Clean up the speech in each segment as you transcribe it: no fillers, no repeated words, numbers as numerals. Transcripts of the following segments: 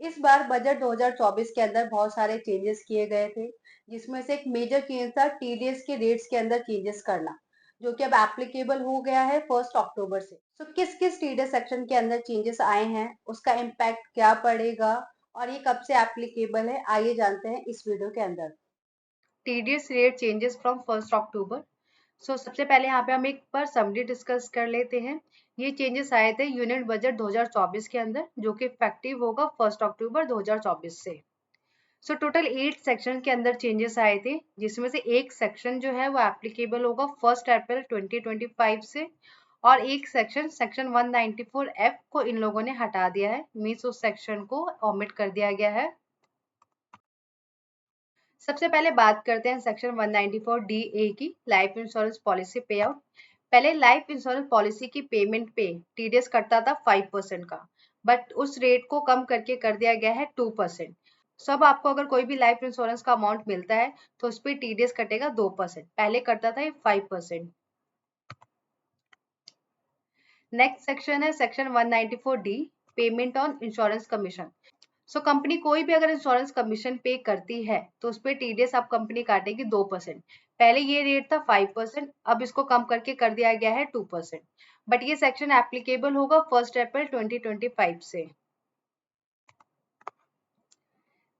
इस बार बजट 2024 के अंदर बहुत सारे चेंजेस किए गए थे, जिसमें से एक मेजर चेंज था टीडीएस के रेट्स के अंदर चेंजेस करना, जो कि अब एप्लीकेबल हो गया है 1 अक्टूबर से। तो किस किस टीडीएस सेक्शन के अंदर चेंजेस आए हैं, उसका इम्पैक्ट क्या पड़ेगा और ये कब से एप्लीकेबल है, आइए जानते हैं इस वीडियो के अंदर। टीडीएस रेट चेंजेस फ्रॉम 1 अक्टूबर। सबसे पहले यहाँ पे हम एक बार समरी डिस्कस कर लेते हैं। ये चेंजेस आए थे यूनिट बजट 2024 के अंदर, जो कि इफेक्टिव होगा 1 अक्टूबर 2024 से। टोटल 8 सेक्शन के अंदर चेंजेस आए थे, जिसमें से एक सेक्शन जो है वो एप्लीकेबल होगा 1 अप्रैल 2025 से, और एक सेक्शन सेक्शन 194F को इन लोगों ने हटा दिया है, मीन्स उस सेक्शन को ओमिट कर दिया गया है। सबसे पहले बात करते हैं सेक्शन 194DA की, लाइफ इंश्योरेंस पॉलिसी पे आउट। पहले लाइफ इंश्योरेंस पॉलिसी की पेमेंट पे टीडीएस कटता था 5% का, बट उस रेट को कम करके कर दिया गया है 2%। सब आपको अगर कोई भी लाइफ इंश्योरेंस का अमाउंट मिलता है तो उस पर टीडीएस कटेगा 2%, पहले कटता था ये 5%। नेक्स्ट सेक्शन है section 194D, payment on insurance commission. Company कोई भी अगर इंश्योरेंस कमीशन पे करती है तो उस पर टीडीएस अब कंपनी काटेगी 2%। पहले ये रेट था 5%, अब इसको कम करके कर दिया गया है 2%। बट ये सेक्शन एप्लीकेबल होगा 1 अप्रैल 2025 से।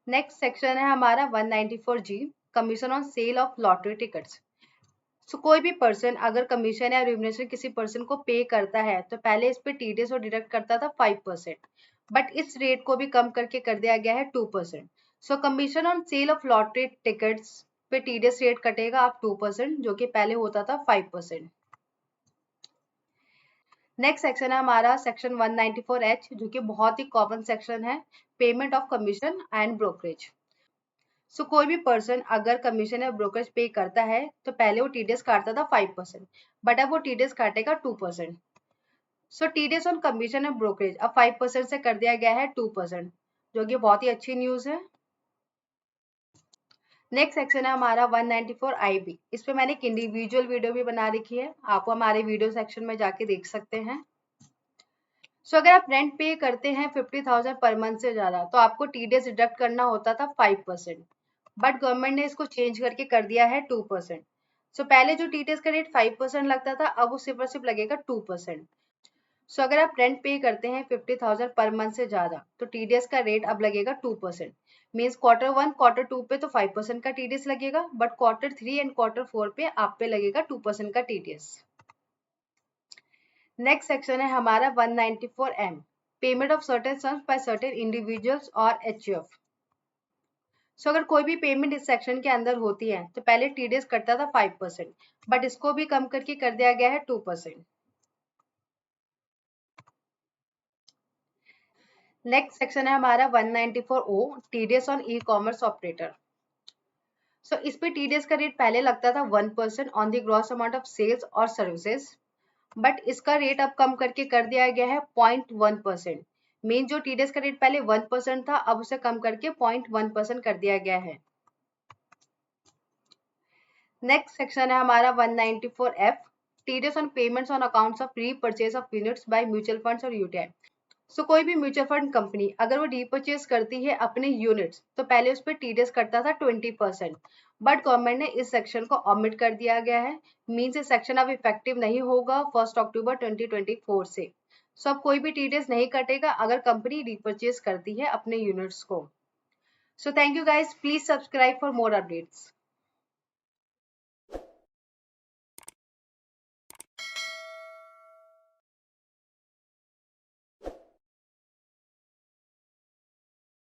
नेक्स्ट सेक्शन है हमारा 194G, commission on sale of lottery tickets. कोई भी पर्सन अगर कमीशन या रेम्युनरेशन किसी पर्सन को पे करता है तो पहले इस पे टीडीएस और डिडक्ट करता था 5%, बट इस रेट को भी कम करके कर दिया गया है 2%। Commission on sale of lottery tickets पे टीडीएस रेट कटेगा अब 2%, जो कि पहले होता था 5%। नेक्स्ट सेक्शन है हमारा सेक्शन 194H, जो कि बहुत ही कॉमन सेक्शन है, payment of commission and brokerage. कोई भी पर्सन अगर कमीशन या ब्रोकरेज पे करता है तो पहले वो टीडीएस काटता था 5%, बट अब वो टीडीएस काटेगा 2%। TDS on commission and brokerage अब 5% से कर दिया गया है 2%, जो कि बहुत ही अच्छी न्यूज है। नेक्स्ट सेक्शन है हमारा 194IB। इस पे मैंने एक इंडिविजुअल वीडियो भी बना रखी है, आप हमारे वीडियो सेक्शन में जाके देख सकते हैं। अगर आप रेंट पे करते हैं 50,000 पर मंथ से ज्यादा तो आपको टीडीएस डिडक्ट करना होता था 5%, बट गवर्नमेंट ने इसको चेंज करके कर दिया है 2%। पहले जो टीडीएस का रेट 5% लगता था, अब वो सिर्फ और सिर्फ लगेगा 2%। अगर आप रेंट पे करते हैं 50,000 पर मंथ से ज्यादा तो टीडीएस का रेट अब लगेगा 2%। मीन्स Q1 Q2 पे तो 5% का टीडीएस लगेगा, बट Q3 एंड Q4 पे आप पे लगेगा 2% का टीडीएस। नेक्स्ट सेक्शन है हमारा 194M, payment of certain sums by certain individuals और एचयूएफ। अगर कोई भी पेमेंट इस सेक्शन के अंदर होती है तो पहले टीडीएस कटता था 5%, बट इसको भी कम करके कर दिया गया है 2%। नेक्स्ट सेक्शन है हमारा 194O, TDS on e commerce operator. इस पे टीडीएस का रेट पहले लगता था 1% on the gross amount of sales और सर्विसेज, बट इसका रेट अब कम करके कर दिया गया है 0.1%। मेन जो टीडीएस का रेट पहले 1% था, अब उसे कम करके 0.1% कर दिया गया है। नेक्स्ट सेक्शन है हमारा 194F, TDS on payments on accounts of repurchase of units by mutual funds और यूटीआई। कोई भी म्यूचुअल फंड कंपनी अगर वो रीपर्चेज करती है अपने यूनिट्स तो पहले उस पर टीडीएस कटता था 20%, बट गवर्नमेंट ने इस सेक्शन को ऑमिट कर दिया गया है। मीन्स ये सेक्शन अब इफेक्टिव नहीं होगा 1 अक्टूबर 2024 से। अब कोई भी टीडीएस नहीं कटेगा अगर कंपनी रीपर्चेज करती है अपने यूनिट्स को। Thank you guys, please subscribe for more updates.